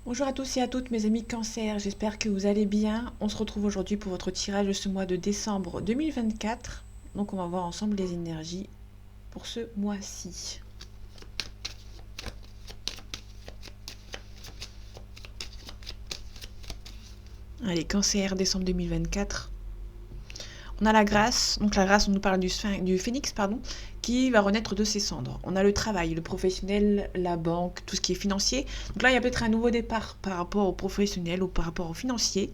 Bonjour à tous et à toutes mes amis Cancer, j'espère que vous allez bien. On se retrouve aujourd'hui pour votre tirage de ce mois de décembre 2024. Donc on va voir ensemble les énergies pour ce mois-ci. Allez, Cancer, décembre 2024. On a la grâce, donc la grâce, on nous parle du phénix, qui va renaître de ses cendres. On a le travail, le professionnel, la banque, tout ce qui est financier. Donc là, il y a peut-être un nouveau départ par rapport au professionnel ou par rapport au financier.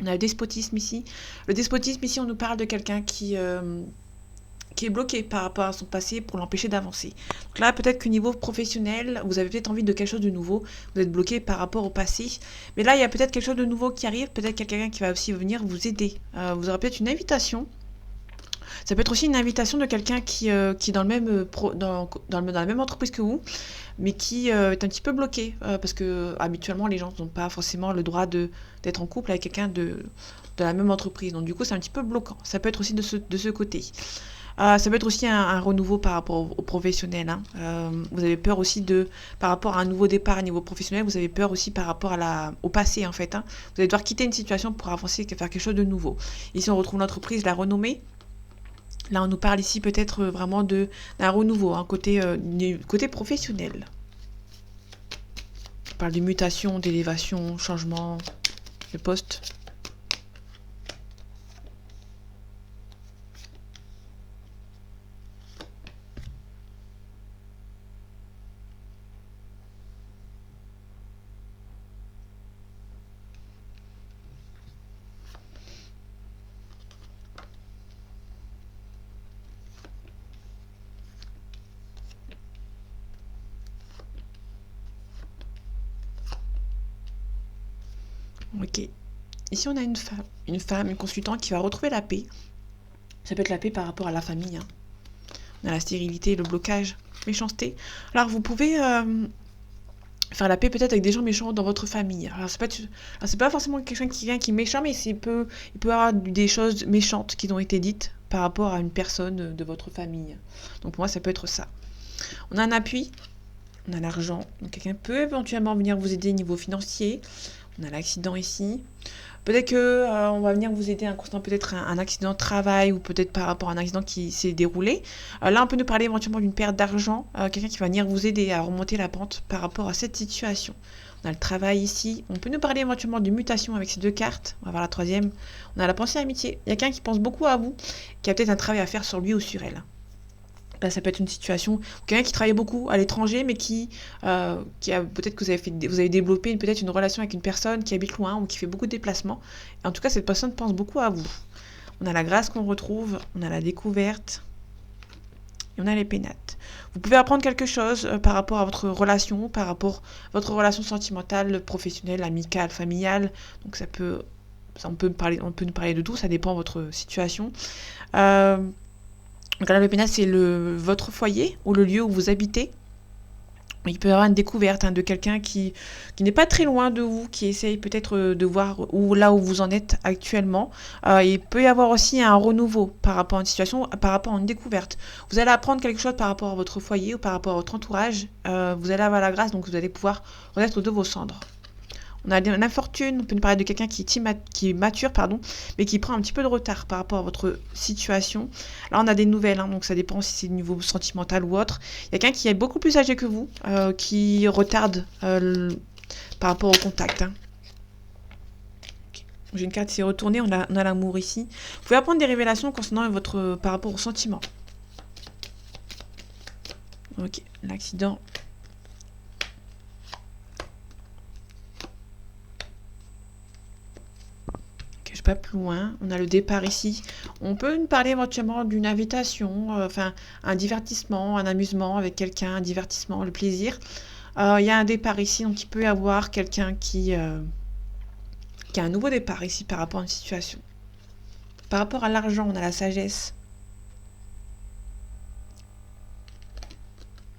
On a le despotisme ici. Le despotisme ici, on nous parle de quelqu'un qui est bloqué par rapport à son passé pour l'empêcher d'avancer. Donc là, peut-être qu'au niveau professionnel, vous avez peut-être envie de quelque chose de nouveau, vous êtes bloqué par rapport au passé, mais là, il y a peut-être quelque chose de nouveau qui arrive, peut-être quelqu'un qui va aussi venir vous aider. Vous aurez peut-être une invitation. Ça peut être aussi une invitation de quelqu'un qui est dans, le même, dans la même entreprise que vous, mais qui est un petit peu bloqué, parce que habituellement, les gens n'ont pas forcément le droit d'être en couple avec quelqu'un de la même entreprise. Donc du coup, c'est un petit peu bloquant. Ça peut être aussi de ce côté. Ça peut être aussi un renouveau par rapport au professionnel. Hein. Vous avez peur aussi par rapport à un nouveau départ à niveau professionnel, vous avez peur aussi par rapport au passé en fait. Hein. Vous allez devoir quitter une situation pour avancer, faire quelque chose de nouveau. Ici, on retrouve l'entreprise, la renommée. Là, on nous parle ici peut-être vraiment d'un renouveau, hein, côté professionnel. On parle de mutation, d'élévation, changement de poste. Ok. Ici, on a une consultante qui va retrouver la paix. Ça peut être la paix par rapport à la famille. Hein. On a la stérilité, le blocage, méchanceté. Alors, vous pouvez faire la paix peut-être avec des gens méchants dans votre famille. Alors, c'est pas forcément quelqu'un qui vient qui est méchant, mais il peut y avoir des choses méchantes qui ont été dites par rapport à une personne de votre famille. Donc, pour moi, ça peut être ça. On a un appui, on a l'argent. Donc, quelqu'un peut éventuellement venir vous aider au niveau financier. On a l'accident ici. Peut-être que on va venir vous aider concernant peut-être un accident de travail ou peut-être par rapport à un accident qui s'est déroulé. Là, on peut nous parler éventuellement d'une perte d'argent, quelqu'un qui va venir vous aider à remonter la pente par rapport à cette situation. On a le travail ici. On peut nous parler éventuellement d'une mutation avec ces deux cartes. On va voir la troisième. On a la pensée amitié. Il y a quelqu'un qui pense beaucoup à vous, qui a peut-être un travail à faire sur lui ou sur elle. Là, ça peut être une situation, quelqu'un qui travaille beaucoup à l'étranger, mais qui a peut-être que vous avez développé peut-être une relation avec une personne qui habite loin ou qui fait beaucoup de déplacements. Et en tout cas, cette personne pense beaucoup à vous. On a la grâce qu'on retrouve, on a la découverte, et on a les pénates. Vous pouvez apprendre quelque chose par rapport à votre relation, par rapport à votre relation sentimentale, professionnelle, amicale, familiale. Donc on peut nous parler de tout, ça dépend de votre situation. Donc là, le pénat, c'est votre foyer ou le lieu où vous habitez. Il peut y avoir une découverte de quelqu'un qui n'est pas très loin de vous, qui essaye peut-être de voir là où vous en êtes actuellement. Il peut y avoir aussi un renouveau par rapport à une situation, par rapport à une découverte. Vous allez apprendre quelque chose par rapport à votre foyer ou par rapport à votre entourage. Vous allez avoir la grâce, donc vous allez pouvoir renaître de vos cendres. On a l'infortune, on peut nous parler de quelqu'un qui est mature, mais qui prend un petit peu de retard par rapport à votre situation. Là, on a des nouvelles, donc ça dépend si c'est du niveau sentimental ou autre. Il y a quelqu'un qui est beaucoup plus âgé que vous, qui retarde par rapport au contact. Hein. Okay. J'ai une carte qui s'est retournée, on a l'amour ici. Vous pouvez apprendre des révélations concernant par rapport au sentiment. Ok, l'accident. Pas plus loin, on a le départ ici. On peut nous parler éventuellement d'une invitation, un divertissement, un amusement avec quelqu'un, un divertissement, le plaisir. Il y a un départ ici, donc il peut y avoir quelqu'un qui a un nouveau départ ici par rapport à une situation. Par rapport à l'argent, on a la sagesse.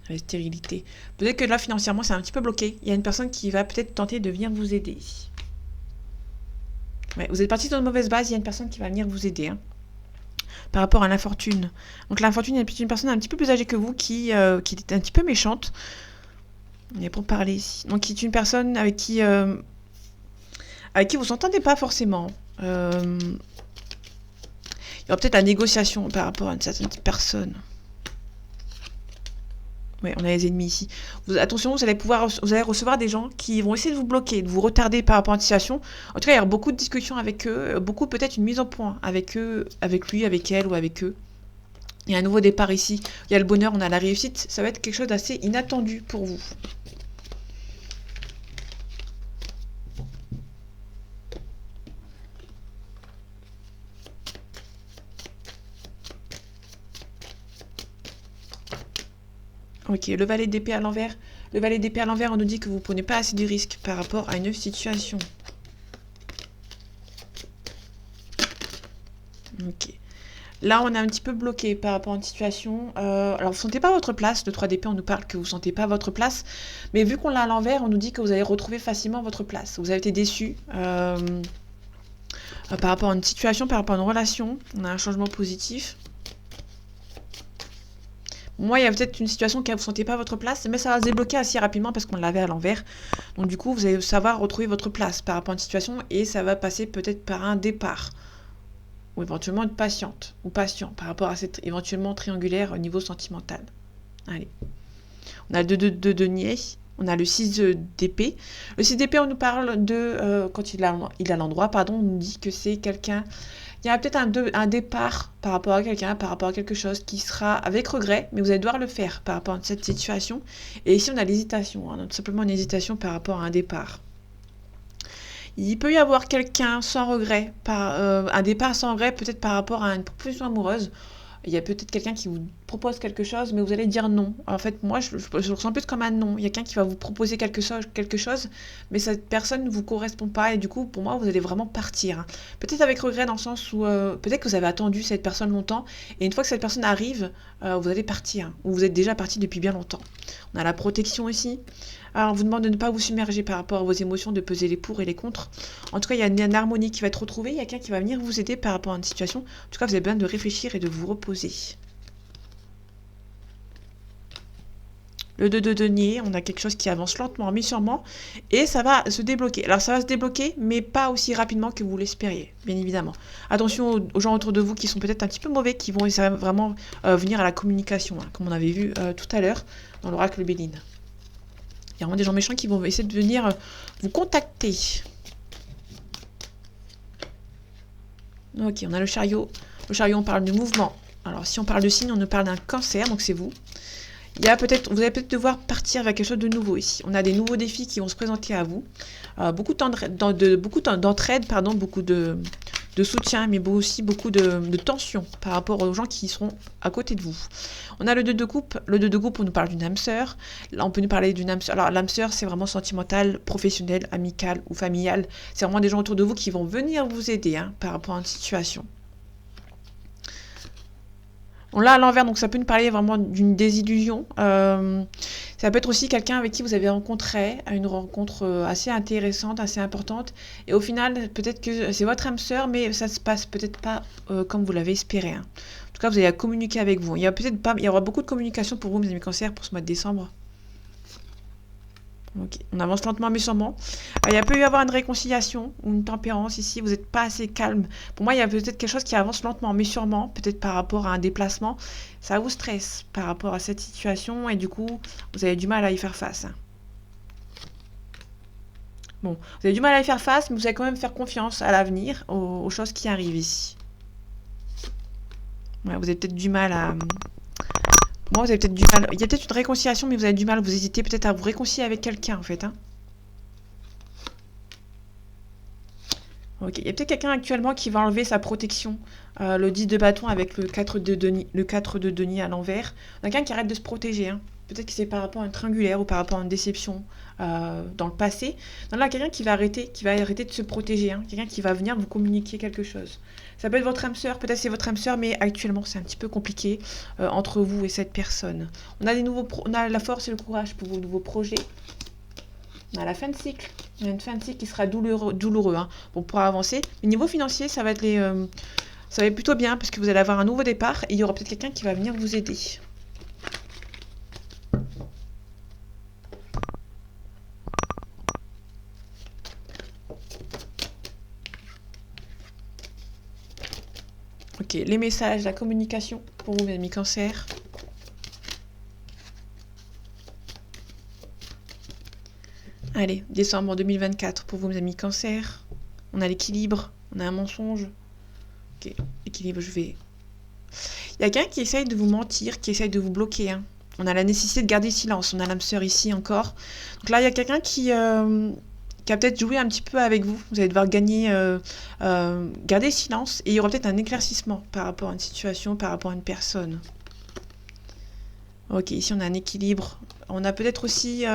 La stérilité. Peut-être que là, financièrement, c'est un petit peu bloqué. Il y a une personne qui va peut-être tenter de venir vous aider ici. Ouais, vous êtes parti sur une mauvaise base, il y a une personne qui va venir vous aider. Hein, par rapport à l'infortune. Donc l'infortune est une personne un petit peu plus âgée que vous qui est un petit peu méchante. On est pour parler ici. Donc, qui est une personne avec qui vous s'entendez pas forcément. Il y aura peut-être la négociation par rapport à une certaine personne. Ouais, on a les ennemis ici. Attention, vous allez recevoir des gens qui vont essayer de vous bloquer, de vous retarder par rapport à une situation. En tout cas, il y aura beaucoup de discussions avec eux, beaucoup peut-être une mise au point avec eux, avec lui, avec elle ou avec eux. Il y a un nouveau départ ici. Il y a le bonheur, on a la réussite. Ça va être quelque chose d'assez inattendu pour vous. Ok, le valet d'épée à l'envers. Le valet d'épée à l'envers, on nous dit que vous ne prenez pas assez de risques par rapport à une situation. Ok. Là, on est un petit peu bloqué par rapport à une situation. Alors, vous ne sentez pas votre place. Le 3 d'épée, on nous parle que vous ne sentez pas votre place. Mais vu qu'on l'a à l'envers, on nous dit que vous allez retrouver facilement votre place. Vous avez été déçu par rapport à une situation, par rapport à une relation. On a un changement positif. Moi, il y a peut-être une situation où vous ne sentez pas votre place, mais ça va se débloquer assez rapidement parce qu'on l'avait à l'envers. Donc du coup, vous allez savoir retrouver votre place par rapport à une situation et ça va passer peut-être par un départ. Ou éventuellement une patiente ou patient par rapport à cette éventuellement triangulaire au niveau sentimental. Allez. On a le 2 de denier, on a le 6 d'épée. Le 6 d'épée, on nous parle de, quand il a l'endroit, pardon, on nous dit que c'est quelqu'un... Il y a peut-être un départ par rapport à quelqu'un, par rapport à quelque chose qui sera avec regret, mais vous allez devoir le faire par rapport à cette situation. Et ici, on a l'hésitation, hein, tout simplement une hésitation par rapport à un départ. Il peut y avoir quelqu'un sans regret, un départ sans regret, peut-être par rapport à une proposition amoureuse. Il y a peut-être quelqu'un qui vous propose quelque chose, mais vous allez dire non. En fait, moi, je le ressens plus comme un non. Il y a quelqu'un qui va vous proposer quelque chose, mais cette personne ne vous correspond pas. Et du coup, pour moi, vous allez vraiment partir. Peut-être avec regret, dans le sens où peut-être que vous avez attendu cette personne longtemps. Et une fois que cette personne arrive, vous allez partir. Ou vous êtes déjà parti depuis bien longtemps. On a la protection ici. Alors, on vous demande de ne pas vous submerger par rapport à vos émotions, de peser les pour et les contre. En tout cas, il y a une harmonie qui va être retrouvée. Il y a quelqu'un qui va venir vous aider par rapport à une situation. En tout cas, vous avez besoin de réfléchir et de vous reposer. Le 2 de denier, on a quelque chose qui avance lentement, mais sûrement. Et ça va se débloquer. Alors, ça va se débloquer, mais pas aussi rapidement que vous l'espériez, bien évidemment. Attention aux gens autour de vous qui sont peut-être un petit peu mauvais, qui vont vraiment venir à la communication, hein, comme on avait vu tout à l'heure dans l'oracle Béline. Il y a vraiment des gens méchants qui vont essayer de venir vous contacter. Ok, on a le chariot. Le chariot, on parle de mouvement. Alors, si on parle de signe, on nous parle d'un cancer, donc c'est vous. Vous allez peut-être devoir partir vers quelque chose de nouveau ici. On a des nouveaux défis qui vont se présenter à vous. Beaucoup d'entraide, beaucoup de soutien, mais aussi beaucoup de tension par rapport aux gens qui seront à côté de vous. On a le 2 de coupe. Le 2 de coupe, on nous parle d'une âme sœur. Là, on peut nous parler d'une âme sœur. Alors, l'âme sœur, c'est vraiment sentimental, professionnel, amical ou familial. C'est vraiment des gens autour de vous qui vont venir vous aider par rapport à une situation. On l'a à l'envers, donc ça peut nous parler vraiment d'une désillusion. Ça peut être aussi quelqu'un avec qui vous avez rencontré, une rencontre assez intéressante, assez importante. Et au final, peut-être que c'est votre âme sœur, mais ça se passe peut-être pas comme vous l'avez espéré. En tout cas, vous allez communiquer avec vous. Il y aura beaucoup de communication pour vous, mes amis cancers, pour ce mois de décembre. Ok, on avance lentement mais sûrement. Il peut y avoir une réconciliation ou une tempérance ici, vous n'êtes pas assez calme. Pour moi, il y a peut-être quelque chose qui avance lentement mais sûrement, peut-être par rapport à un déplacement. Ça vous stresse par rapport à cette situation et du coup, vous avez du mal à y faire face. Bon, vous avez du mal à y faire face, mais vous allez quand même faire confiance à l'avenir, aux choses qui arrivent ici. Ouais, vous avez peut-être du mal à... Moi, vous avez peut-être du mal. Il y a peut-être une réconciliation, mais vous avez du mal. Vous hésitez peut-être à vous réconcilier avec quelqu'un, en fait. Ok. Il y a peut-être quelqu'un actuellement qui va enlever sa protection. Le 10 de bâton avec le 4 de denier à l'envers. Quelqu'un qui arrête de se protéger. Peut-être que c'est par rapport à une triangulaire ou par rapport à une déception dans le passé. Donc là, quelqu'un qui va arrêter de se protéger. Quelqu'un qui va venir vous communiquer quelque chose. Ça peut être votre âme sœur, peut-être c'est votre âme sœur, mais actuellement c'est un petit peu compliqué entre vous et cette personne. On a la force et le courage pour vos nouveaux projets. On a la fin de cycle. On a une fin de cycle qui sera douloureux pour pouvoir avancer. Mais niveau financier, ça va être plutôt bien parce que vous allez avoir un nouveau départ et il y aura peut-être quelqu'un qui va venir vous aider. Ok, les messages, la communication pour vous, mes amis Cancer. Allez, décembre 2024 pour vous, mes amis Cancer. On a l'équilibre, on a un mensonge. Ok, l'équilibre, je vais... Il y a quelqu'un qui essaye de vous mentir, qui essaye de vous bloquer. Hein. On a la nécessité de garder silence. On a l'âme sœur ici encore. Donc là, il y a quelqu'un qui a peut-être joué un petit peu avec vous. Vous allez devoir garder silence. Et il y aura peut-être un éclaircissement par rapport à une situation, par rapport à une personne. Ok, ici on a un équilibre. On a peut-être aussi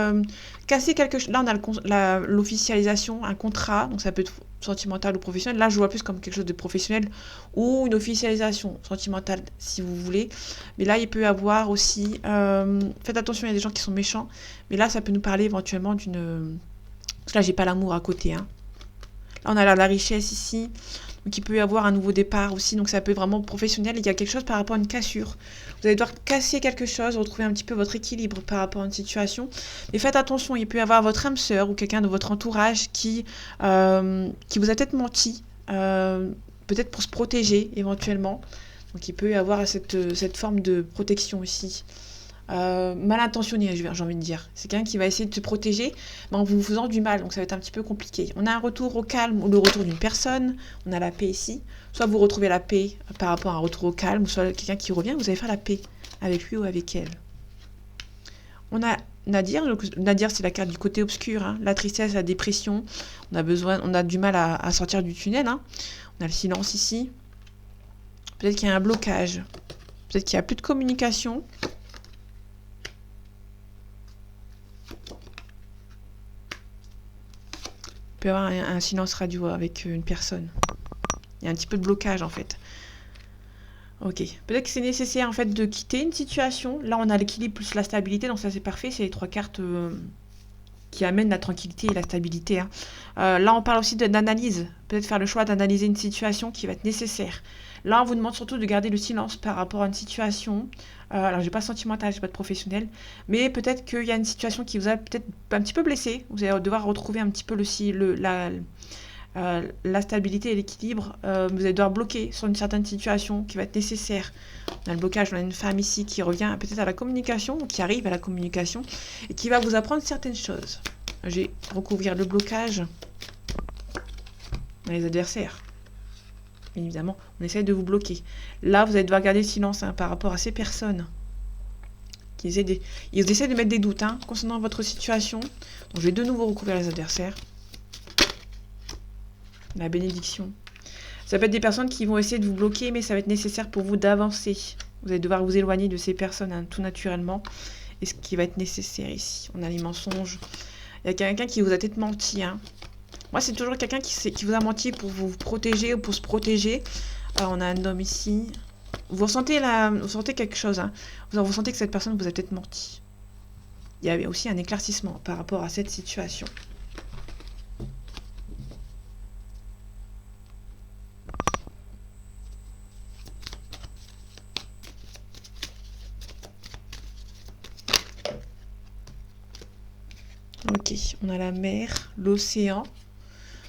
cassé quelque chose. Là, on a l'officialisation, un contrat. Donc ça peut être sentimental ou professionnel. Là, je vois plus comme quelque chose de professionnel ou une officialisation sentimentale, si vous voulez. Mais là, il peut y avoir aussi... faites attention, il y a des gens qui sont méchants. Mais là, ça peut nous parler éventuellement d'une... Parce que là, j'ai pas l'amour à côté. Hein. Là, on a la richesse ici. Donc, il peut y avoir un nouveau départ aussi. Donc, ça peut être vraiment professionnel. Il y a quelque chose par rapport à une cassure. Vous allez devoir casser quelque chose, retrouver un petit peu votre équilibre par rapport à une situation. Mais faites attention, il peut y avoir votre âme sœur ou quelqu'un de votre entourage qui vous a peut-être menti, peut-être pour se protéger éventuellement. Donc, il peut y avoir cette forme de protection aussi. Mal intentionné, j'ai envie de dire. C'est quelqu'un qui va essayer de se protéger, mais en vous faisant du mal, donc ça va être un petit peu compliqué. On a un retour au calme ou le retour d'une personne, on a la paix ici. Soit vous retrouvez la paix par rapport à un retour au calme, ou soit quelqu'un qui revient, vous allez faire la paix avec lui ou avec elle. On a Nadir, donc Nadir c'est la carte du côté obscur, hein. La tristesse, la dépression, on a du mal à sortir du tunnel. Hein. On a le silence ici. Peut-être qu'il y a un blocage, peut-être qu'il n'y a plus de communication. Il peut y avoir un silence radio avec une personne. Il y a un petit peu de blocage en fait. Ok. Peut-être que c'est nécessaire en fait de quitter une situation. Là on a l'équilibre plus la stabilité, donc ça c'est parfait. C'est les trois cartes qui amènent la tranquillité et la stabilité. Hein. Là on parle aussi d'analyse. Peut-être faire le choix d'analyser une situation qui va être nécessaire. Là on vous demande surtout de garder le silence par rapport à une situation. Alors j'ai pas sentimental, j'ai pas de professionnel, mais peut-être qu'il y a une situation qui vous a peut-être un petit peu blessé. Vous allez devoir retrouver un petit peu la stabilité et l'équilibre. Vous allez devoir bloquer sur une certaine situation qui va être nécessaire. On a le blocage, on a une femme ici qui revient peut-être à la communication, qui arrive à la communication, et qui va vous apprendre certaines choses. Je vais recouvrir le blocage dans les adversaires. Bien évidemment, on essaye de vous bloquer. Là, vous allez devoir garder le silence par rapport à ces personnes. Ils essaient de mettre des doutes concernant votre situation. Donc, je vais de nouveau recouvrir les adversaires. La bénédiction. Ça peut être des personnes qui vont essayer de vous bloquer, mais ça va être nécessaire pour vous d'avancer. Vous allez devoir vous éloigner de ces personnes tout naturellement. Et ce qui va être nécessaire ici. On a les mensonges. Il y a quelqu'un qui vous a peut-être menti. Moi, c'est toujours quelqu'un qui vous a menti pour vous protéger ou pour se protéger. On a un homme ici. Vous sentez quelque chose. Vous sentez que cette personne vous a peut-être menti. Il y avait aussi un éclaircissement par rapport à cette situation. Ok, on a la mer, l'océan.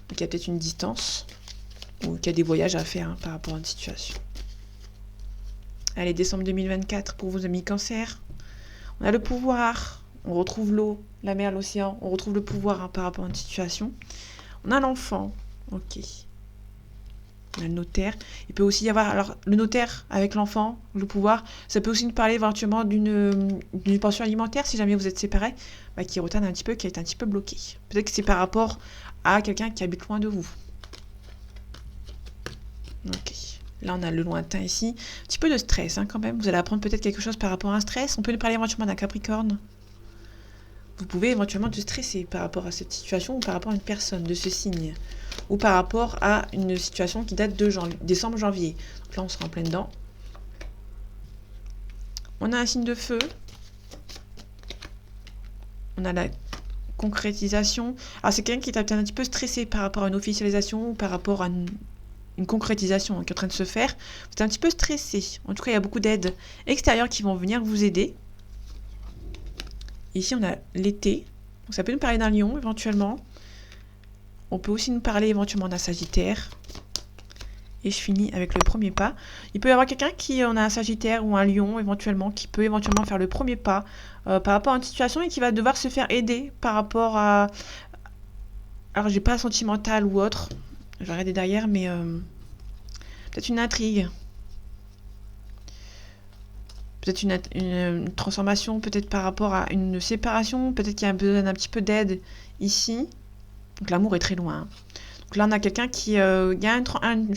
Donc il y a peut-être une distance. Ou qu'il y a des voyages à faire par rapport à une situation. Allez, décembre 2024 pour vos amis Cancer. On a le pouvoir. On retrouve l'eau, la mer, l'océan. On retrouve le pouvoir par rapport à une situation. On a l'enfant. Ok. On a le notaire. Il peut aussi y avoir... Alors, le notaire avec l'enfant, le pouvoir, ça peut aussi nous parler éventuellement d'une pension alimentaire, si jamais vous êtes séparés, qui retarde un petit peu, qui est un petit peu bloqué. Peut-être que c'est par rapport à quelqu'un qui habite loin de vous. Ok. Là, on a le lointain ici. Un petit peu de stress quand même. Vous allez apprendre peut-être quelque chose par rapport à un stress. On peut nous parler éventuellement d'un Capricorne. Vous pouvez éventuellement te stresser par rapport à cette situation ou par rapport à une personne de ce signe. Ou par rapport à une situation qui date de décembre-janvier. Donc là, on sera en plein dedans. On a un signe de feu. On a la concrétisation. Alors, c'est quelqu'un qui est peut-être un petit peu stressé par rapport à une officialisation ou par rapport à une concrétisation qui est en train de se faire. Vous êtes un petit peu stressé. En tout cas, il y a beaucoup d'aides extérieures qui vont venir vous aider. Ici, on a l'été. Donc, ça peut nous parler d'un lion, éventuellement. On peut aussi nous parler éventuellement d'un Sagittaire. Et je finis avec le premier pas. Il peut y avoir quelqu'un qui, on a un Sagittaire ou un Lion éventuellement, qui peut éventuellement faire le premier pas par rapport à une situation et qui va devoir se faire aider par rapport à... Alors j'ai pas sentimental ou autre, je vais regarder derrière, mais peut-être une intrigue. Peut-être une transformation, peut-être par rapport à une séparation, peut-être qu'il y a besoin d'un petit peu d'aide ici. Donc l'amour est très loin, hein. Donc là, on a quelqu'un qui... il y a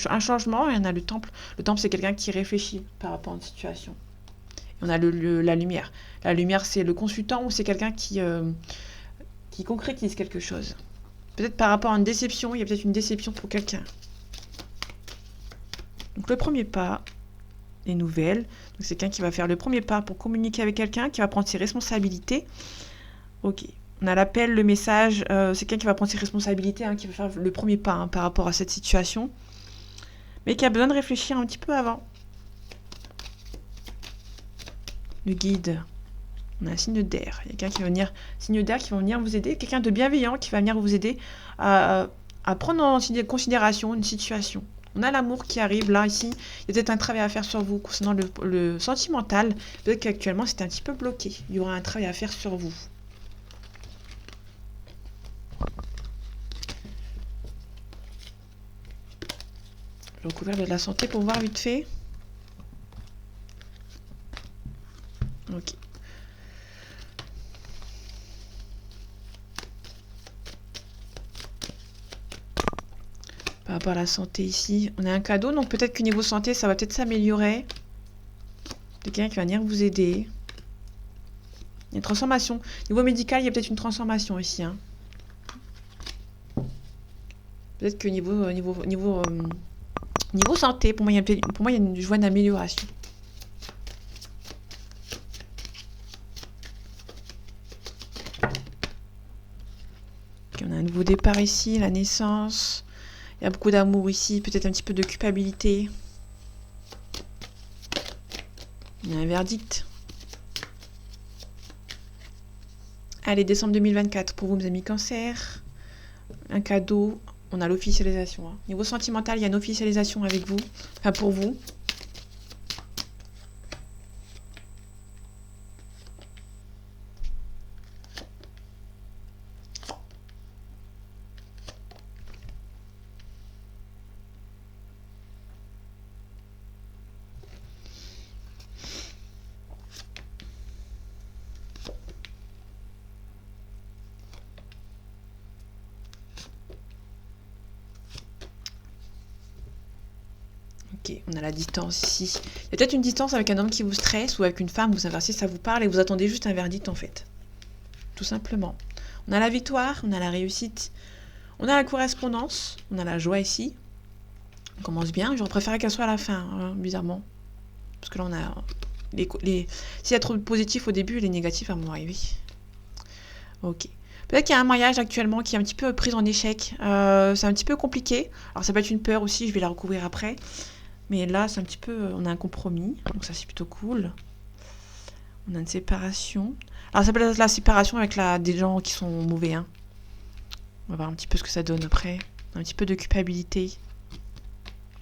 un changement et on a le temple. Le temple, c'est quelqu'un qui réfléchit par rapport à une situation. Et on a la lumière. La lumière, c'est le consultant ou c'est quelqu'un qui concrétise quelque chose. Peut-être par rapport à une déception, il y a peut-être une déception pour quelqu'un. Donc le premier pas, les nouvelles. Donc c'est quelqu'un qui va faire le premier pas pour communiquer avec quelqu'un, qui va prendre ses responsabilités. Ok. On a l'appel, le message, c'est quelqu'un qui va prendre ses responsabilités, hein, qui va faire le premier pas hein, par rapport à cette situation, mais qui a besoin de réfléchir un petit peu avant. Le guide, on a un signe d'air, il y a quelqu'un qui va venir, signe d'air qui va venir vous aider, quelqu'un de bienveillant qui va venir vous aider à prendre en considération une situation. On a l'amour qui arrive là, ici, il y a peut-être un travail à faire sur vous concernant le sentimental, peut-être qu'actuellement c'est un petit peu bloqué, il y aura un travail à faire sur vous. Le recouvert de la santé pour voir vite fait. Ok. Par rapport à la santé ici, on a un cadeau, donc peut-être que niveau santé, ça va peut-être s'améliorer. Quelqu'un qui va venir vous aider. Il y a une transformation. Niveau médical, il y a peut-être une transformation ici. Hein. Peut-être que niveau santé, pour moi, il y a une joie d'amélioration. Okay, on a un nouveau départ ici, la naissance. Il y a beaucoup d'amour ici, peut-être un petit peu de culpabilité. Il y a un verdict. Allez, décembre 2024 pour vous, mes amis Cancer. Un cadeau. On a l'officialisation. Hein. Niveau sentimental, il y a une officialisation avec vous. Enfin, pour vous. Ok, on a la distance ici. Il y a peut-être une distance avec un homme qui vous stresse ou avec une femme, vous inversez, ça vous parle et vous attendez juste un verdict en fait. Tout simplement. On a la victoire, on a la réussite, on a la correspondance, on a la joie ici. On commence bien, j'aurais préféré qu'elle soit à la fin, hein, bizarrement. Parce que là on a... S'il y a trop de positifs au début, les négatifs vont arriver. Ok. Peut-être qu'il y a un mariage actuellement qui est un petit peu pris en échec. C'est un petit peu compliqué. Alors ça peut être une peur aussi, je vais la recouvrir après. Mais là, c'est un petit peu... On a un compromis, donc ça c'est plutôt cool. On a une séparation. Alors ça peut être la séparation avec des gens qui sont mauvais. Hein. On va voir un petit peu ce que ça donne après. Un petit peu de culpabilité.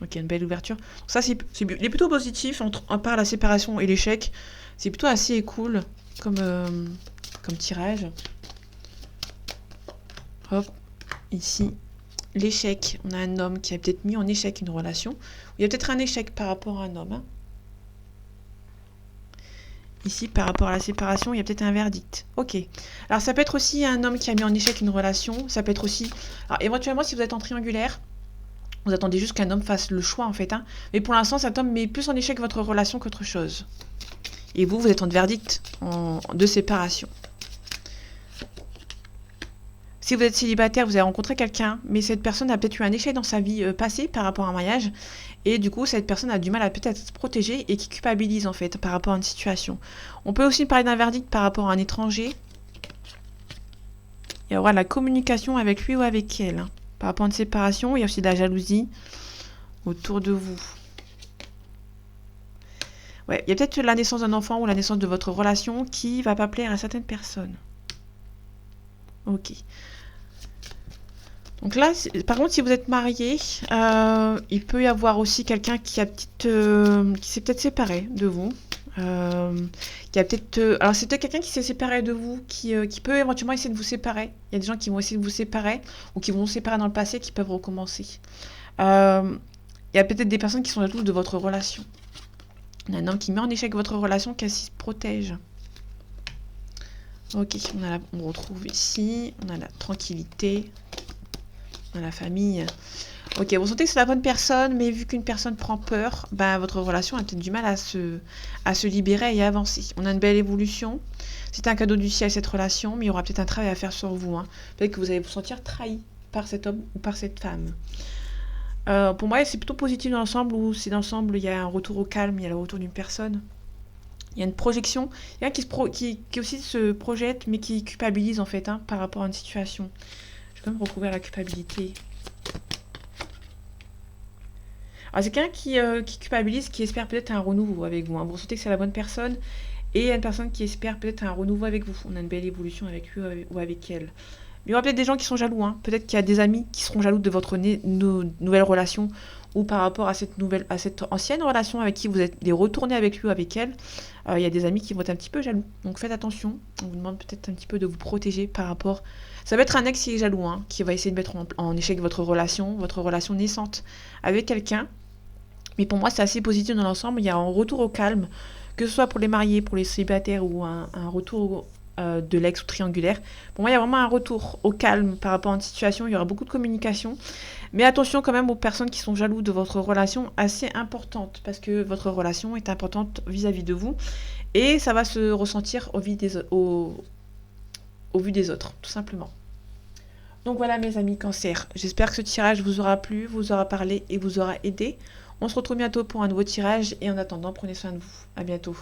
Ok, une belle ouverture. Donc ça, il est plutôt positif, à part la séparation et l'échec. C'est plutôt assez cool comme tirage. Hop, ici, l'échec. On a un homme qui a peut-être mis en échec une relation. Il y a peut-être un échec par rapport à un homme. Hein. Ici, par rapport à la séparation, il y a peut-être un verdict. Ok. Alors, ça peut être aussi un homme qui a mis en échec une relation. Ça peut être aussi... Alors, éventuellement, si vous êtes en triangulaire, vous attendez juste qu'un homme fasse le choix, en fait. Hein. Mais pour l'instant, cet homme met plus en échec votre relation qu'autre chose. Et vous êtes en verdict de séparation. Si vous êtes célibataire, vous avez rencontré quelqu'un, mais cette personne a peut-être eu un échec dans sa vie passée par rapport à un mariage, et du coup, cette personne a du mal à peut-être se protéger et qui culpabilise en fait par rapport à une situation. On peut aussi parler d'un verdict par rapport à un étranger. Il y aura de la communication avec lui ou avec elle. Hein. Par rapport à une séparation, il y a aussi de la jalousie autour de vous. Ouais, il y a peut-être la naissance d'un enfant ou la naissance de votre relation qui va pas plaire à certaines personnes. Ok. Donc là, par contre, si vous êtes marié, il peut y avoir aussi quelqu'un qui qui s'est peut-être séparé de vous. Qui a peut-être, alors c'est peut-être quelqu'un qui s'est séparé de vous, qui peut éventuellement essayer de vous séparer. Il y a des gens qui vont essayer de vous séparer ou qui vont vous séparer dans le passé, qui peuvent recommencer. Euh, il y a peut-être des personnes qui sont jalouses de votre relation. Il y a un homme qui met en échec votre relation, qui se protège. Ok, on retrouve ici, on a la tranquillité, on a la famille. Ok, vous sentez que c'est la bonne personne, mais vu qu'une personne prend peur, bah, votre relation a peut-être du mal à se libérer et à avancer. On a une belle évolution. C'est un cadeau du ciel, cette relation, mais il y aura peut-être un travail à faire sur vous. Hein. Peut-être que vous allez vous sentir trahi par cet homme ou par cette femme. Pour moi, c'est plutôt positif dans l'ensemble, où c'est dans l'ensemble, il y a un retour au calme, il y a le retour d'une personne. Il y a une projection. Il y a quelqu'un qui aussi se projette, mais qui culpabilise en fait, hein, par rapport à une situation. Je vais quand même recouvrir la culpabilité. Alors, c'est quelqu'un qui culpabilise, qui espère peut-être un renouveau avec vous. Hein. Vous sentez que c'est la bonne personne. Et il y a une personne qui espère peut-être un renouveau avec vous. On a une belle évolution avec lui ou avec elle. Mais il y aura peut-être des gens qui sont jaloux. Hein. Peut-être qu'il y a des amis qui seront jaloux de votre nouvelle relation ou par rapport à cette ancienne relation avec qui vous êtes retourné avec lui ou avec elle. Il y a des amis qui vont être un petit peu jaloux. Donc faites attention. On vous demande peut-être un petit peu de vous protéger par rapport. Ça va être un ex qui est jaloux, hein, qui va essayer de mettre en échec votre relation naissante avec quelqu'un. Mais pour moi, c'est assez positif dans l'ensemble. Il y a un retour au calme, que ce soit pour les mariés, pour les célibataires ou un retour de l'ex ou triangulaire. Pour moi, il y a vraiment un retour au calme par rapport à une situation. Il y aura beaucoup de communication. Mais attention quand même aux personnes qui sont jalouses de votre relation assez importante, parce que votre relation est importante vis-à-vis de vous. Et ça va se ressentir au vu des autres, tout simplement. Donc voilà mes amis cancer, j'espère que ce tirage vous aura plu, vous aura parlé et vous aura aidé. On se retrouve bientôt pour un nouveau tirage et en attendant, prenez soin de vous. À bientôt.